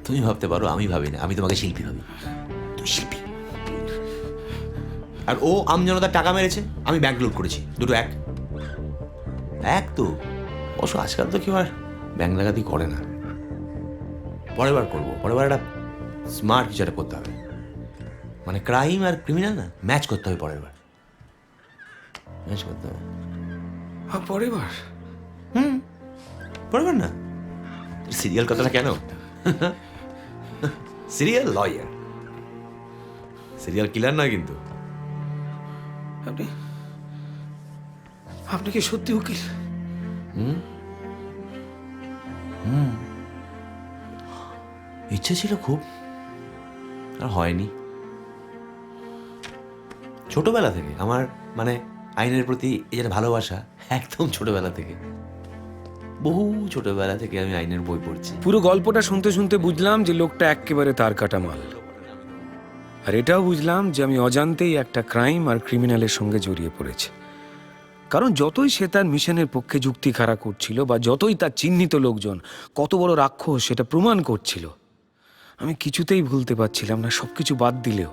তুমি ভাবতে পারো, আমি ভাবি না। আমি তোমাকে শিল্পী ভাবি। তুই শিল্পী। আর ও আমজনতার টাকা মেরেছে, আমি ব্যাংক লুট করেছি। দুটো এক এক তো। অবশ্য আজকাল তো কেউ আর ব্যাংক ডাকাতি করে না। পরের বার করবো। পরের বার একটা স্মার্ট কিছু একটা করতে হবে। মানে ক্রাইম আর ক্রিমিনাল না, ম্যাচ করতে হবে পরের বার। ম্যাচ করতে হবে। পরের বার? পরের বার না। সিরিয়াল কথাটা কেন? সিরিয়াল লয়ার, সিরিয়াল কিলার নয় কিন্তু। আপনি আপনি কি সত্যি উকিল? ইচ্ছে ছিল খুব, আর হয়নি। ছোটবেলা থেকে আমার মানে আইনের প্রতি এই যে ভালোবাসা, একদম ছোটবেলা থেকে, বহু ছোটবেলা থেকে আমি আইনের বই পড়ছি। পুরো গল্পটা শুনতে শুনতে বুঝলাম যে লোকটা একেবারে তার কাটা মাল। আর এটাও বুঝলাম যে আমি অজান্তেই একটা ক্রাইম আর ক্রিমিনালের সঙ্গে জড়িয়ে পড়েছি। কারণ যতই সে তার মিশনের পক্ষে যুক্তি খাড়া করছিল, বা যতই তার চিহ্নিত লোকজন কত বড় রাক্ষস সেটা প্রমাণ করছিল, আমি কিছুতেই ভুলতে পারছিলাম না, সবকিছু বাদ দিলেও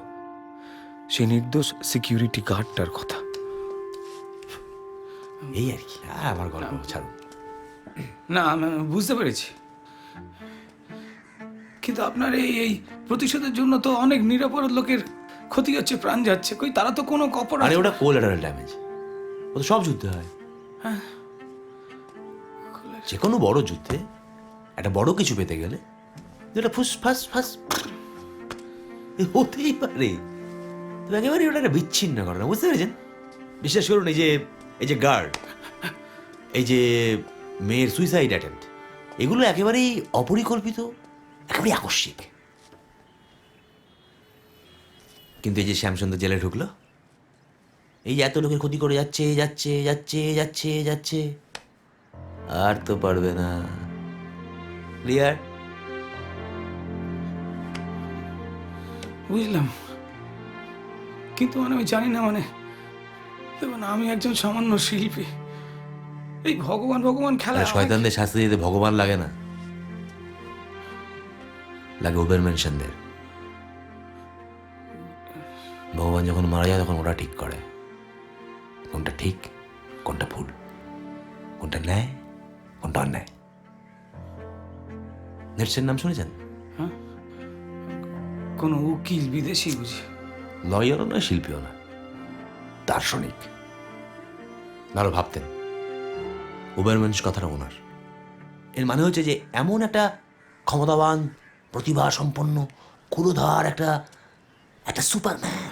সেই নির্দোষ সিকিউরিটি গার্ডটার কথা। এই আর কি। আমার গল্প ছাড়ো। না, আমি বুঝতে পেরেছি, কিন্তু আপনার এই প্রতিশোধের জন্য তো অনেক নিরপরাধ লোকের ক্ষতি হচ্ছে, প্রাণ যাচ্ছে। কই তারা তো কোনো অপরাধ। আরে ওটা কোলাটারাল ড্যামেজ, ও তো সব যুদ্ধে হয়। যে কোনো বড় যুদ্ধে একটা বড় কিছু পেতে গেলে যেটা ফুস ফাস ফাস হতেই পারে। তবে একেবারে ওটা একটা বিচ্ছিন্ন ঘটনা, বুঝতে পেরেছেন? বিশ্বাস করুন, এই যে গার্ড, এই যে মেয়ের সুইসাইড অ্যাটেম্প্ট, এগুলো একেবারেই অপরিকল্পিত, একেবারেই আকস্মিক। কিন্তু এই যে শ্যামসুন্দর জেলে ঢুকলো, এই যে এত লোকের ক্ষতি করে যাচ্ছে যাচ্ছে যাচ্ছে যাচ্ছে যাচ্ছে, আর তো পারবে না। ক্লিয়ার? বুঝলাম, কিন্তু মানে আমি জানি না, মানে দেখুন, আমি একজন সামান্য শিল্পী। এই ভগবান ভগবান খেলা শয়তানদের শাস্তি দিতে ভগবান লাগে না, লাগে ওবেরম্যানশনদের। ভগবান যখন মারা যায় তখন ওরা ঠিক করে কোনটা ঠিক, কোনটা ভুল, কোনটা ন্যায়, কোনটা অন্যায়। নেটসের নাম শুনেছেন? কোনো উকিল বিদেশি বুঝি? লয়ারও না, শিল্পীও না, দার্শনিক। ভালো ভাবতেন। ওবেরম্যানস কথাটা ওনার। এর মানে হচ্ছে যে এমন একটা ক্ষমতাবান, প্রতিভা সম্পন্ন, ক্ষুরোধার একটা সুপারম্যান,